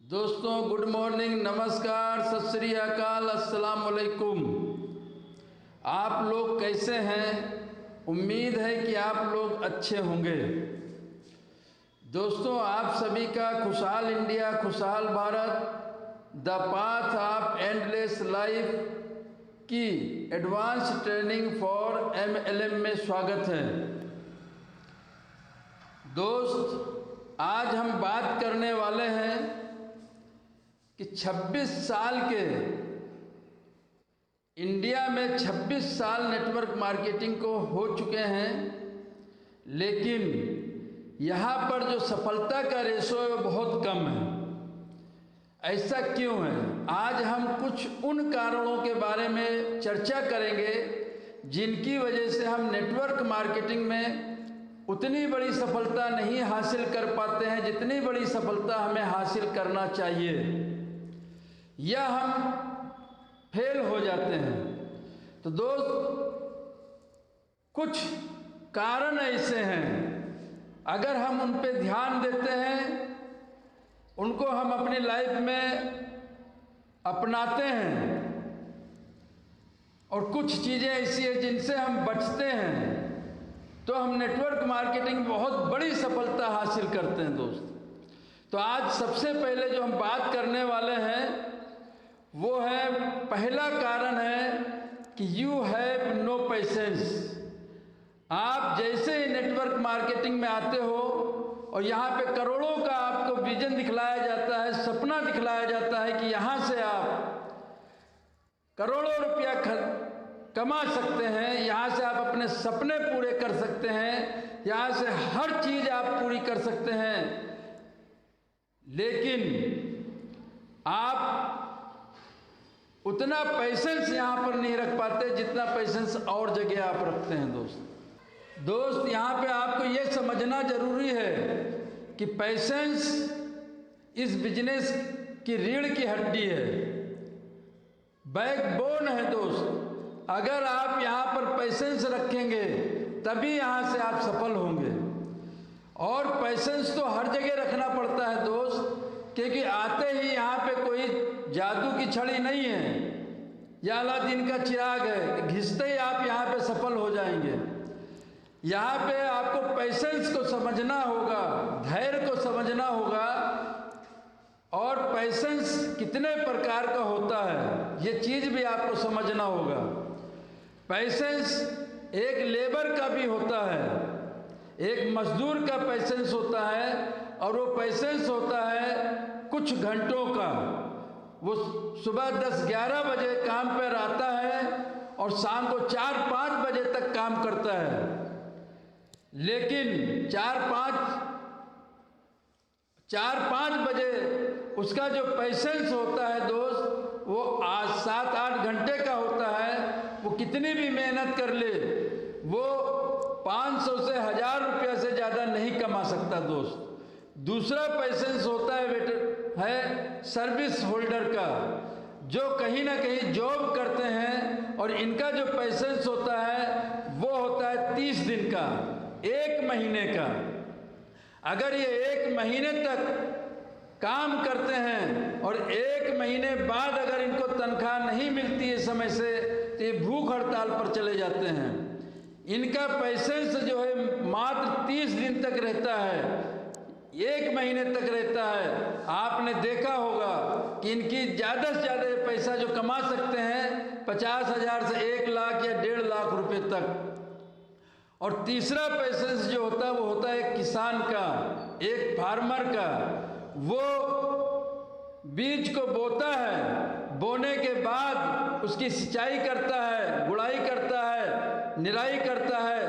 दोस्तों good morning, नमस्कार, सत श्री अकाल, अस्सलाम वालेकुम। आप लोग कैसे हैं? उम्मीद है कि आप लोग अच्छे होंगे। दोस्तों आप सभी का खुशहाल इंडिया, खुशहाल Bharat, the path of endless life की एडवांस ट्रेनिंग फॉर MLM में स्वागत है। दोस्त आज हम बात करने वाले हैं कि 26 साल के इंडिया में 26 साल नेटवर्क मार्केटिंग को हो चुके हैं, लेकिन यहाँ पर जो सफलता का रेशो है वो बहुत कम है। ऐसा क्यों है? आज हम कुछ उन कारणों के बारे में चर्चा करेंगे जिनकी वजह से हम नेटवर्क मार्केटिंग में उतनी बड़ी सफलता नहीं हासिल कर पाते हैं जितनी बड़ी सफलता हमें हासिल करना चाहिए, या हम फेल हो जाते हैं। तो दोस्त कुछ कारण ऐसे हैं, अगर हम उन पे ध्यान देते हैं, उनको हम अपनी लाइफ में अपनाते हैं, और कुछ चीज़ें ऐसी हैं जिनसे हम बचते हैं, तो हम नेटवर्क मार्केटिंग में बहुत बड़ी सफलता हासिल करते हैं। दोस्त तो आज सबसे पहले जो हम बात करने वाले हैं वो है, पहला कारण है कि यू हैव नो पेशेंस। आप जैसे ही नेटवर्क मार्केटिंग में आते हो और यहाँ पे करोड़ों का आपको विजन दिखलाया जाता है, सपना दिखलाया जाता है कि यहाँ से आप करोड़ों रुपया कमा सकते हैं, यहाँ से आप अपने सपने पूरे कर सकते हैं, यहाँ से हर चीज़ आप पूरी कर सकते हैं, लेकिन आप उतना पेशेंस यहाँ पर नहीं रख पाते जितना पेशेंस और जगह आप रखते हैं। दोस्त यहाँ पे आपको ये समझना जरूरी है कि पेशेंस इस बिजनेस की रीढ़ की हड्डी है, बैकबोन है। दोस्त अगर आप यहाँ पर पेशेंस रखेंगे तभी यहाँ से आप सफल होंगे, और पेशेंस तो हर जगह रखना पड़ता है दोस्त, क्योंकि आते ही यहाँ पे कोई जादू की छड़ी नहीं है या अलादीन का चिराग है, घिसते ही आप यहाँ पे सफल हो जाएंगे। यहाँ पे आपको पेशेंस को समझना होगा, धैर्य को समझना होगा, और पेशेंस कितने प्रकार का होता है ये चीज़ भी आपको समझना होगा। पेशेंस एक लेबर का भी होता है, एक मजदूर का पेशेंस होता है, और वो पेशेंस होता है कुछ घंटों का। वो सुबह 10-11 बजे काम पर आता है और शाम को 4-5 बजे तक काम करता है, लेकिन 4-5 बजे उसका जो पेशेंस होता है दोस्त वो आज 7-8 घंटे का होता है। वो कितनी भी मेहनत कर ले, वो 500 से 1000 रुपया से ज़्यादा नहीं कमा सकता। दोस्त दूसरा पेशेंस होता है सर्विस होल्डर का, जो कहीं ना कहीं जॉब करते हैं, और इनका जो पेशेंस होता है वो होता है 30 दिन का, 1 महीने का। अगर ये 1 महीने तक काम करते हैं और 1 महीने बाद अगर इनको तनख्वाह नहीं मिलती है समय से, तो ये भूख हड़ताल पर चले जाते हैं। इनका पेशेंस जो है मात्र 30 दिन तक रहता है, 1 महीने तक रहता है। आपने देखा होगा कि इनकी ज़्यादा से ज़्यादा पैसा जो कमा सकते हैं 50,000 से 1 लाख या 1.5 लाख रुपए तक। और तीसरा पेशेंस जो होता है वो होता है एक किसान का, एक फार्मर का। वो बीज को बोता है, बोने के बाद उसकी सिंचाई करता है, गुड़ाई करता है, निराई करता है,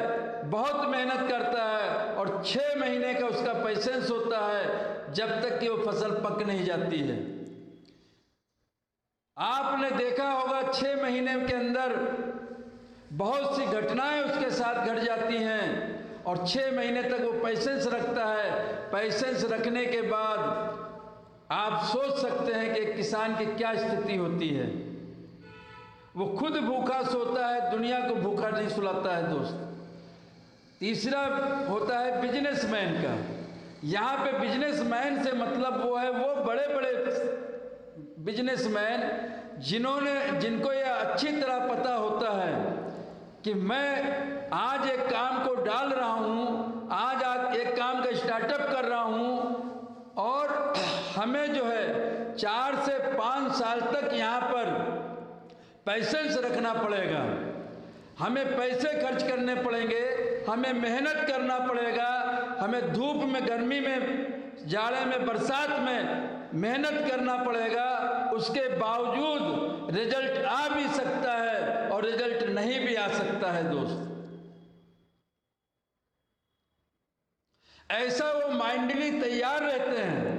बहुत मेहनत करता है, और 6 महीने का उसका पेशेंस होता है जब तक कि वो फसल पक नहीं जाती है। आपने देखा होगा 6 महीने के अंदर बहुत सी घटनाएं उसके साथ घट जाती हैं, और 6 महीने तक वो पेशेंस रखता है। पेशेंस रखने के बाद आप सोच सकते हैं कि एक किसान की क्या स्थिति होती है। वो खुद भूखा सोता है, दुनिया को भूखा नहीं सुलाता है। दोस्त तीसरा होता है बिजनेसमैन का, यहाँ पे बिजनेसमैन से मतलब वो है वो बड़े बड़े बिजनेसमैन जिनको ये अच्छी तरह पता होता है कि मैं आज एक काम को डाल रहा हूँ, आज एक काम का स्टार्टअप कर रहा हूँ और हमें जो है 4 से 5 साल तक यहाँ पर पैसेंस रखना पड़ेगा, हमें पैसे खर्च करने पड़ेंगे, हमें मेहनत करना पड़ेगा, हमें धूप में, गर्मी में, जाड़े में, बरसात में मेहनत करना पड़ेगा। उसके बावजूद रिजल्ट आ भी सकता है और रिजल्ट नहीं भी आ सकता है दोस्त। ऐसा वो माइंडली तैयार रहते हैं,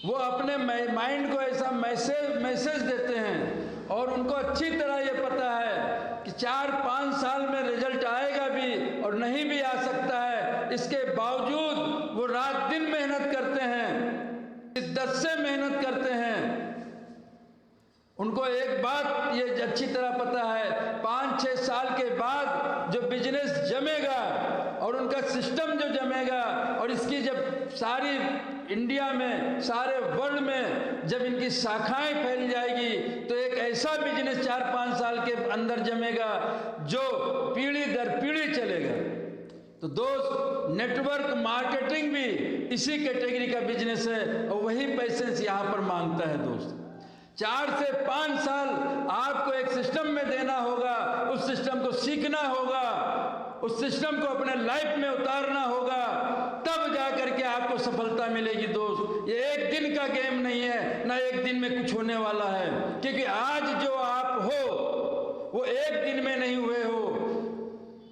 वो अपने माइंड को ऐसा मैसेज देते हैं और उनको अच्छी तरह ये पता है कि 4-5 साल में रिजल्ट आएगा भी और नहीं भी आ सकता है। इसके बावजूद वो रात दिन मेहनत करते हैं, शिद्दत से मेहनत करते हैं। उनको एक बात ये अच्छी तरह पता है, 5-6 साल के बाद जो बिजनेस जमेगा और उनका सिस्टम जो जमेगा और इसकी जब सारी इंडिया में, सारे वर्ल्ड में जब इनकी शाखाएं फैल जाएगी तो एक ऐसा बिजनेस 4-5 साल के अंदर जमेगा जो पीढ़ी दर पीढ़ी चलेगा। तो दोस्त, नेटवर्क मार्केटिंग भी इसी कैटेगरी का बिजनेस है और वही पैसेंस यहाँ पर मांगता है दोस्त। 4 से 5 साल आपको एक सिस्टम में देना होगा, उस सिस्टम को सीखना होगा, उस सिस्टम को अपने लाइफ में उतारना होगा, तब जा करके आपको सफलता मिलेगी दोस्त। ये एक दिन का गेम नहीं है, ना एक दिन में कुछ होने वाला है, क्योंकि आज जो आप हो वो एक दिन में नहीं हुए हो।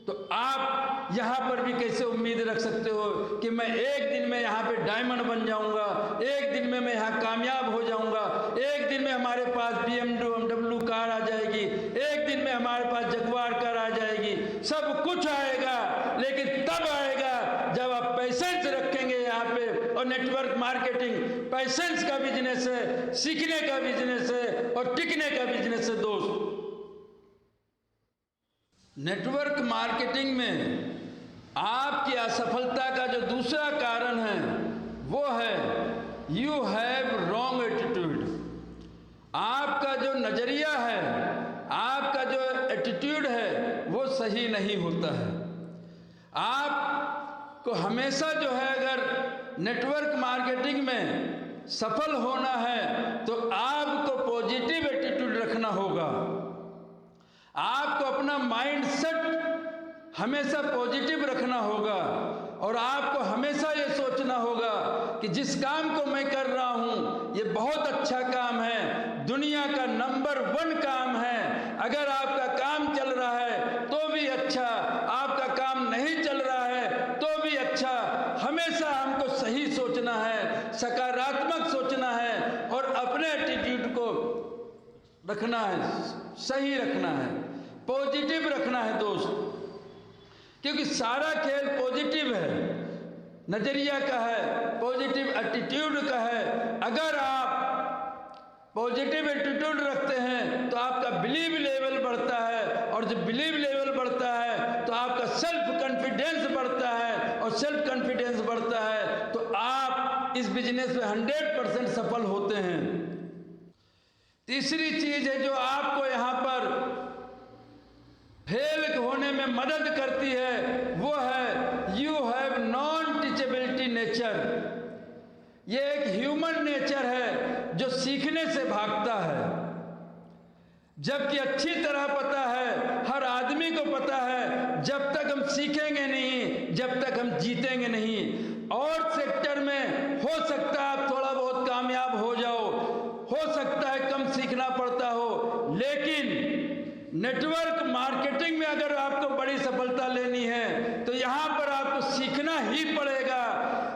तो आप यहाँ पर भी कैसे उम्मीद रख सकते हो कि मैं एक दिन में यहाँ पे डायमंड बन जाऊँगा, एक दिन में मैं यहाँ कामयाब हो जाऊँगा, एक दिन में हमारे पास BMW कार आ जाएगी, एक दिन में हमारे पास जगुआर कार आ जाएगी। सब कुछ आएगा, लेकिन तब आएगा जब आप पैसेंस रखेंगे यहाँ पे। और नेटवर्क मार्केटिंग पैसेंस का बिजनेस है, सीखने का बिजनेस है और टिकने का बिजनेस है दोस्त। नेटवर्क मार्केटिंग में आपकी असफलता का जो दूसरा कारण है वो है यू हैव रॉन्ग एटीट्यूड। आपका जो नजरिया है, आपका जो एटीट्यूड है वो सही नहीं होता है। आपको हमेशा जो है अगर नेटवर्क मार्केटिंग में सफल होना है तो आपको पॉजिटिव एटीट्यूड रखना होगा। आपको अपना माइंड सेट हमेशा पॉजिटिव रखना होगा और आपको हमेशा ये सोचना होगा कि जिस काम को मैं कर रहा हूँ ये बहुत अच्छा काम है, दुनिया का नंबर 1 काम है। अगर आपका काम चल रहा है तो भी अच्छा, आपका काम नहीं चल रहा है तो भी अच्छा। हमेशा हमको सही सोचना है, सकारात्मक सोचना है और अपने एटीट्यूड को रखना है, सही रखना है, पॉजिटिव रखना है दोस्त। क्योंकि सारा खेल पॉजिटिव है, नजरिया का है, पॉजिटिव एटीट्यूड का है। अगर आप पॉजिटिव एटीट्यूड रखते हैं तो आपका बिलीव लेवल बढ़ता है और जब बिलीव लेवल बढ़ता है तो आपका सेल्फ कॉन्फिडेंस बढ़ता है और सेल्फ कॉन्फिडेंस बढ़ता है तो आप इस बिजनेस में 100% सफल होते हैं। तीसरी चीज है जो आपको यहाँ पर फेल होने में मदद करती है वो है you have non teachability nature. ये एक ह्यूमन नेचर है जो सीखने से भागता है, जबकि अच्छी तरह पता है, हर आदमी को पता है, जब तक हम सीखेंगे नहीं, जब तक हम जीतेंगे नहीं। और सेक्टर में हो सकता है आप थोड़ा बहुत कामयाब हो जाओ, हो सकता है कम सीखना पड़ता हो, लेकिन नेटवर्क मार्केटिंग में अगर आपको बड़ी सफलता लेनी है तो यहाँ पर आपको सीखना ही पड़ेगा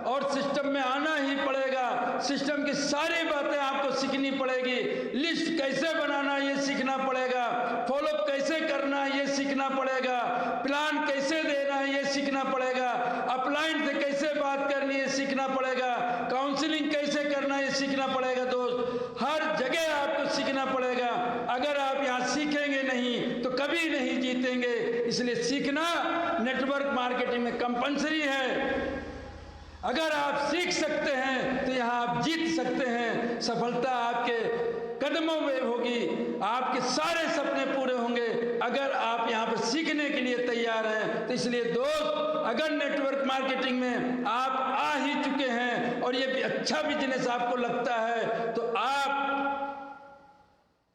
और सिस्टम में आना ही पड़ेगा। सिस्टम की सारी बातें आपको सीखनी पड़ेगी। लिस्ट कैसे बनाना ये सीखना पड़ेगा, फॉलोअप कैसे करना ये सीखना पड़ेगा, प्लान कैसे देना है ये सीखना पड़ेगा, अपलाइन से कैसे बात करनी है सीखना पड़ेगा, काउंसलिंग कैसे करना है ये सीखना पड़ेगा दोस्त। हर जगह आपको सीखना पड़ेगा। अगर आप यहाँ सीखेंगे नहीं तो कभी नहीं जीतेंगे। इसलिए सीखना नेटवर्क मार्केटिंग में कंपलसरी है। अगर आप सीख सकते हैं तो यहाँ आप जीत सकते हैं। सफलता आपके कदमों में होगी, आपके सारे सपने पूरे होंगे अगर आप यहाँ पर सीखने के लिए तैयार हैं। तो इसलिए दोस्त, अगर नेटवर्क मार्केटिंग में आप आ ही चुके हैं और ये भी अच्छा बिजनेस आपको लगता है, तो आप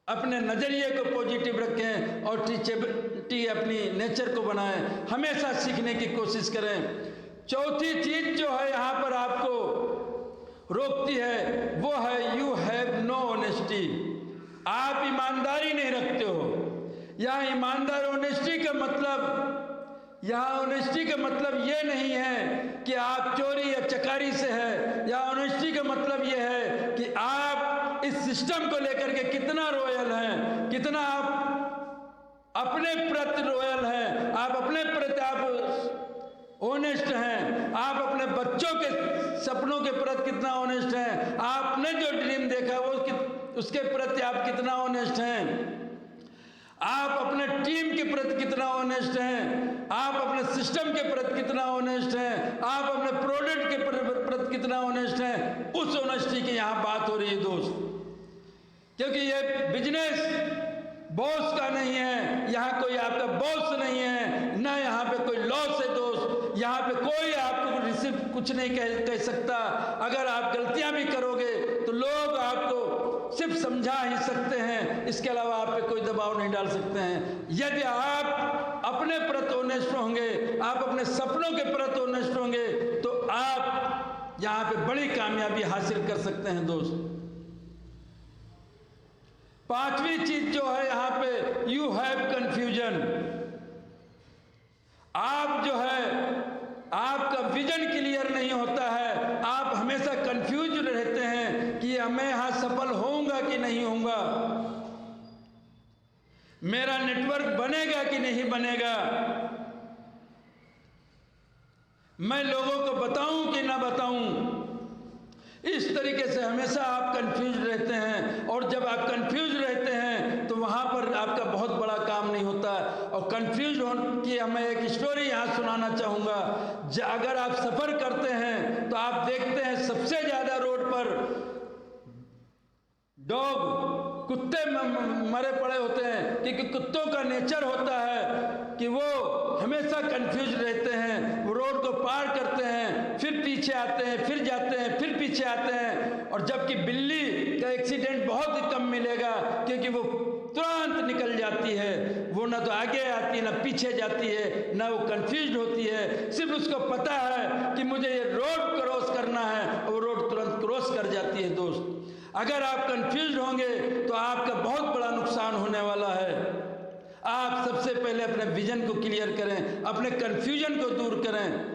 अपने नज़रिए को पॉजिटिव रखें और टीचेबिलिटी अपनी नेचर को बनाएं, हमेशा सीखने की कोशिश करें। चौथी चीज जो है यहाँ पर आपको रोकती है वो है यू हैव नो ऑनेस्टी। आप ईमानदारी नहीं रखते हो। यहाँ ईमानदार ऑनेस्टी का मतलब, यहाँ ऑनेस्टी का मतलब ये नहीं है कि आप चोरी या चकारी से है। यहाँ ऑनेस्टी का मतलब ये है कि आप इस सिस्टम को लेकर के कितना रॉयल हैं, कितना आप अपने प्रति रॉयल हैं, आप अपने प्रति आप ऑनेस्ट हैं, आप अपने बच्चों के सपनों के प्रति कितना ऑनेस्ट हैं, आपने जो ड्रीम देखा वो उसके प्रति आप कितना ऑनेस्ट हैं, आप अपने टीम के प्रति कितना ऑनेस्ट हैं, आप अपने सिस्टम के प्रति कितना ऑनेस्ट हैं, आप अपने प्रोडक्ट के प्रति कितना ऑनेस्ट हैं। उस ऑनेस्टी की यहाँ बात हो रही है दोस्त, क्योंकि ये बिजनेस बॉस का नहीं है, यहाँ कोई आपका बॉस नहीं है, ना यहाँ पे कोई लॉस है दोस्त। यहाँ पे कोई आपको रिसीव कुछ नहीं कह सकता। अगर आप गलतियाँ भी करोगे तो लोग आपको सिर्फ समझा ही सकते हैं, इसके अलावा आप पे कोई दबाव नहीं डाल सकते हैं। यदि आप अपने प्रति ऑनेस्ट होंगे, आप अपने सपनों के प्रति ऑनेस्ट होंगे, तो आप यहाँ पे बड़ी कामयाबी हासिल कर सकते हैं दोस्त। पांचवी चीज जो है यहाँ पे, यू हैव कंफ्यूजन। आप जो है, आपका विजन क्लियर नहीं होता है, आप हमेशा कंफ्यूज रहते हैं कि मैं यहाँ सफल होऊंगा कि नहीं होऊंगा, मेरा नेटवर्क बनेगा कि नहीं बनेगा, मैं लोगों को बताऊं कि ना बताऊं। इस तरीके से हमेशा आप कंफ्यूज रहते हैं, और जब आप कंफ्यूज रहते हैं तो वहाँ पर आपका बहुत बड़ा काम नहीं होता। और कंफ्यूज होने की मैं एक स्टोरी यहाँ सुनाना चाहूँगा। अगर आप सफ़र करते हैं तो आप देखते हैं सबसे ज़्यादा रोड पर डॉग, कुत्ते मरे पड़े होते हैं, क्योंकि कुत्तों का नेचर होता है कि वो हमेशा कंफ्यूज रहते हैं। वो रोड को पार करते हैं, फिर पीछे आते हैं, फिर जाते हैं, फिर पीछे आते हैं। और जबकि बिल्ली का एक्सीडेंट बहुत ही कम मिलेगा, क्योंकि वो तुरंत निकल जाती है, वो ना तो आगे आती है ना पीछे जाती है, ना वो कंफ्यूज होती है। सिर्फ उसको पता है कि मुझे ये रोड क्रॉस करना है, और वो रोड तुरंत क्रॉस कर जाती है दोस्त। अगर आप कंफ्यूज होंगे तो आपका बहुत बड़ा नुकसान होने वाला है। आप सबसे पहले अपने विजन को क्लियर करें, अपने कंफ्यूजन को दूर करें।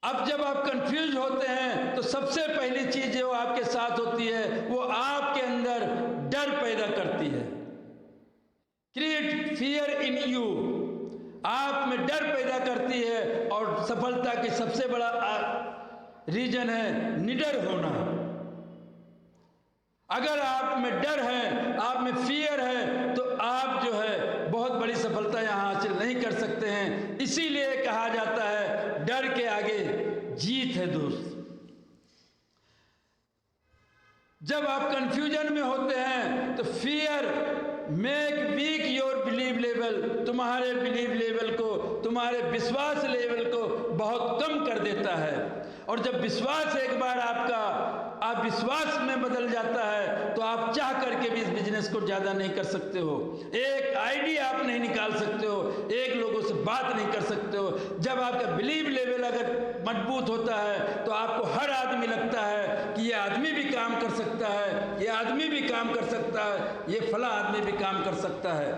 अब जब आप कंफ्यूज होते हैं तो सबसे पहली चीज जो आपके साथ होती है वो आपके अंदर डर पैदा करती है। क्रिएट फियर इन यू, आप में डर पैदा करती है। और सफलता की सबसे बड़ा रीजन है निडर होना। अगर आप में डर है, आप में फियर है, तो आप जो है बहुत बड़ी सफलता यहाँ हासिल नहीं कर सकते हैं। इसीलिए कहा जाता है डर के आगे जीत है दोस्त। जब आप कंफ्यूजन में होते हैं तो fear make weak your believe level, तुम्हारे बिलीव लेवल को, तुम्हारे विश्वास लेवल को बहुत कम कर देता है। और जब विश्वास एक बार आपका आप विश्वास में बदल जाता है तो आप चाह करके भी इस बिजनेस को ज़्यादा नहीं कर सकते हो। एक आइडिया आप नहीं निकाल सकते हो, एक लोगों से बात नहीं कर सकते हो। जब आपका बिलीव लेवल अगर मजबूत होता है तो आपको हर आदमी लगता है कि ये आदमी भी काम कर सकता है, ये आदमी भी काम कर सकता है, ये फला आदमी भी काम कर सकता है,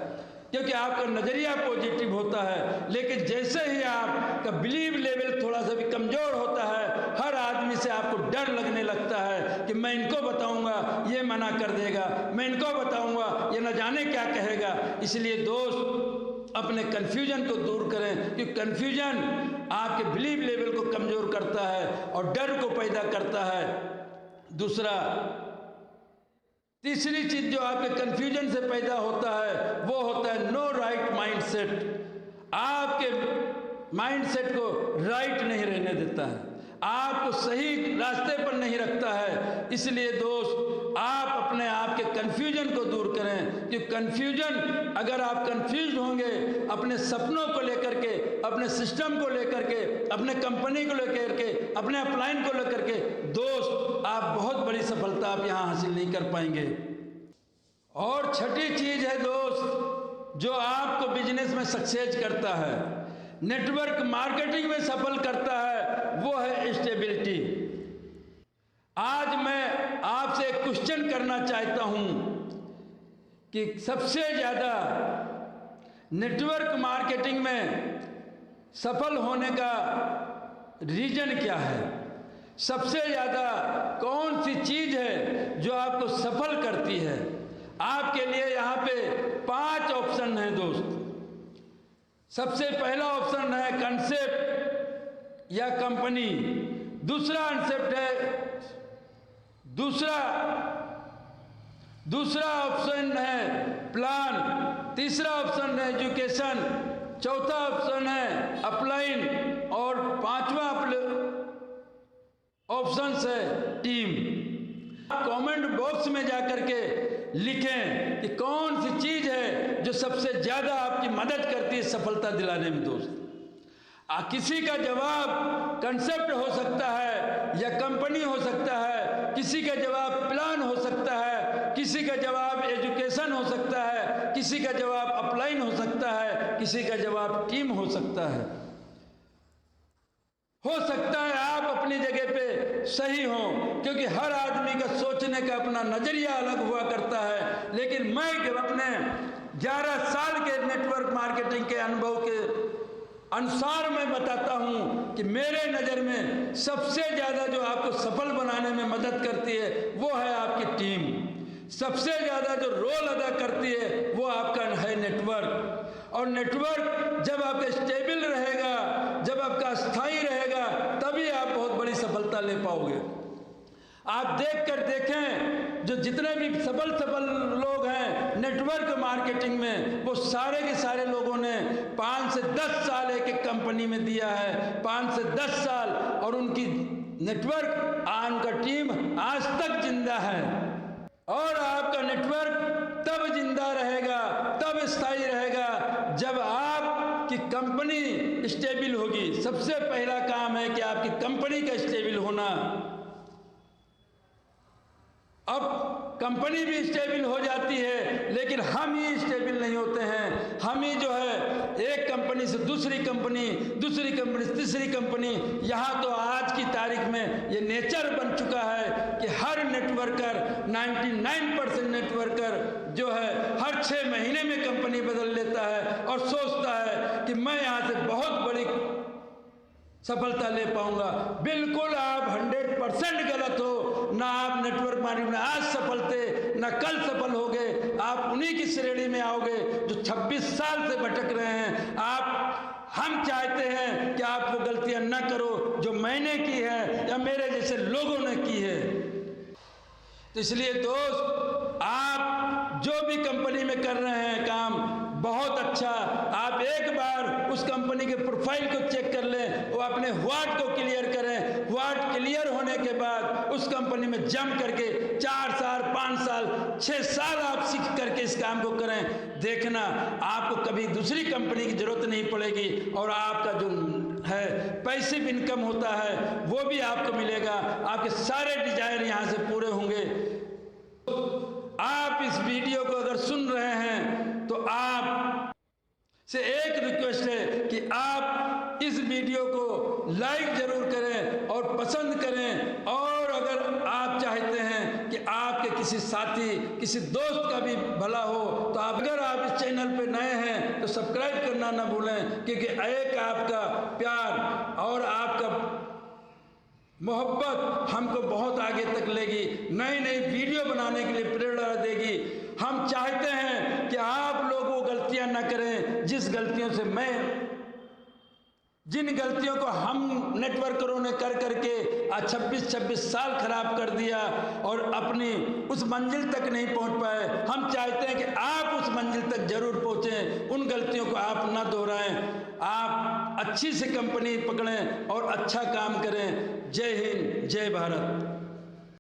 क्योंकि आपका नज़रिया पॉजिटिव होता है। लेकिन जैसे ही आपका बिलीव लेवल थोड़ा सा भी कमज़ोर होता है, हर आदमी से आपको डर लगने लगता है कि मैं इनको बताऊंगा ये मना कर देगा, मैं इनको बताऊंगा ये न जाने क्या कहेगा। इसलिए दोस्त अपने कन्फ्यूजन को दूर करें, क्योंकि कन्फ्यूजन आपके बिलीव लेवल को कमज़ोर करता है और डर को पैदा करता है। तीसरी चीज जो आपके कंफ्यूजन से पैदा होता है वो होता है नो राइट माइंडसेट। आपके माइंडसेट को राइट नहीं रहने देता है, आपको सही रास्ते पर नहीं रखता है। इसलिए दोस्त, आप अपने आप के कन्फ्यूजन को दूर करें, कि कन्फ्यूजन, अगर आप कन्फ्यूज होंगे अपने सपनों को लेकर के, अपने सिस्टम को लेकर के, अपने कंपनी को लेकर के, अपने अपलाइन को लेकर के, दोस्त आप बहुत बड़ी सफलता आप यहाँ हासिल नहीं कर पाएंगे। और छठी चीज है दोस्त, जो आपको बिजनेस में सक्सेस करता है, नेटवर्क मार्केटिंग में सफल करता है, वो है स्टेबिलिटी। आज मैं आपसे एक क्वेश्चन करना चाहता हूं कि सबसे ज़्यादा नेटवर्क मार्केटिंग में सफल होने का रीजन क्या है? सबसे ज़्यादा कौन सी चीज़ है जो आपको सफल करती है? आपके लिए यहाँ पे 5 ऑप्शन हैं दोस्त। सबसे पहला ऑप्शन है कंसेप्ट या कंपनी, दूसरा कंसेप्ट है, दूसरा ऑप्शन है प्लान, तीसरा ऑप्शन है एजुकेशन, चौथा ऑप्शन है अपलाइन और 5वां ऑप्शन है टीम। कमेंट बॉक्स में जाकर के लिखें कि कौन सी चीज है जो सबसे ज्यादा आपकी मदद करती है सफलता दिलाने में दोस्त। किसी का जवाब कंसेप्ट हो सकता है या कंपनी हो सकता है, किसी का जवाब प्लान हो सकता है, किसी का जवाब एजुकेशन हो सकता है, किसी का जवाब अपलाइन हो सकता है, किसी का जवाब टीम हो सकता है। हो सकता है आप अपनी जगह पे सही हो, क्योंकि हर आदमी का सोचने का अपना नजरिया अलग हुआ करता है। लेकिन मैं अपने 11 साल के नेटवर्क मार्केटिंग के अनुभव के अनुसार मैं बताता हूं कि मेरे नज़र में सबसे ज़्यादा जो आपको सफल बनाने में मदद करती है वो है आपकी टीम। सबसे ज़्यादा जो रोल अदा करती है वो आपका है नेटवर्क। और नेटवर्क जब आपका स्टेबल रहेगा, जब आपका स्थायी रहेगा, तभी आप बहुत बड़ी सफलता ले पाओगे। आप देखें जो जितने भी सफल लोग हैं नेटवर्क मार्केटिंग में, वो सारे के सारे लोगों ने 5 से 10 साल एक कंपनी में दिया है, 5 से 10 साल, और उनकी नेटवर्क उनका टीम आज तक जिंदा है। और आपका नेटवर्क तब जिंदा रहेगा, तब स्थायी रहेगा जब आपकी कंपनी स्टेबल होगी। सबसे पहला काम है कि आपकी कंपनी का स्टेबल होना। अब कंपनी भी स्टेबल हो जाती है, लेकिन हम ही स्टेबल नहीं होते हैं। हम ही जो है एक कंपनी से दूसरी कंपनी, दूसरी कंपनी से तीसरी कंपनी, यहाँ तो आज की तारीख में ये नेचर बन चुका है कि हर नेटवर्कर 99% नेटवर्कर जो है हर 6 महीने में कंपनी बदल लेता है और सोचता है कि मैं यहाँ से बहुत बड़ी सफलता ले पाऊंगा। बिल्कुल आप 100% गलत हो। ना आप नेटवर्क मार्केटिंग में आज सफल थे, ना कल सफल होगे। आप उन्हीं की श्रेणी में आओगे जो 26 साल से भटक रहे हैं। हम चाहते हैं कि आप वो गलतियां न करो जो मैंने की है या मेरे जैसे लोगों ने की है। तो इसलिए दोस्त, आप जो भी कंपनी में कर रहे हैं काम, बहुत अच्छा, आप एक बार उस कंपनी के प्रोफाइल को चेक कर लें, वो अपने व्हाट को क्लियर करें। व्हाट क्लियर होने के बाद उस कंपनी में जम करके 4 साल, 5 साल, 6 साल आप सीख करके इस काम को करें। देखना आपको कभी दूसरी कंपनी की जरूरत नहीं पड़ेगी और आपका जो है पैसिव इनकम होता है वो भी आपको मिलेगा। आपके सारे डिजायर यहाँ से पूरे होंगे। आप इस वीडियो को अगर सुन रहे हैं तो आप से एक रिक्वेस्ट है कि आप इस वीडियो को लाइक जरूर करें और पसंद करें। और अगर आप चाहते हैं कि आपके किसी साथी, किसी दोस्त का भी भला हो, तो अगर आप इस चैनल पे नए हैं तो सब्सक्राइब करना ना भूलें, क्योंकि एक आपका प्यार और आपका मोहब्बत हमको बहुत आगे तक लेगी, नई नई वीडियो बनाने के लिए प्रेरणा देगी। हम चाहते हैं कि आप लोग वो गलतियां न करें जिस गलतियों से जिन गलतियों को हम नेटवर्करों ने कर करके आज 26 साल खराब कर दिया और अपनी उस मंजिल तक नहीं पहुंच पाए। हम चाहते हैं कि आप उस मंजिल तक जरूर पहुंचें, उन गलतियों को आप ना दोहराएं। आप अच्छी सी कंपनी पकड़ें और अच्छा काम करें। जय हिंद, जय भारत।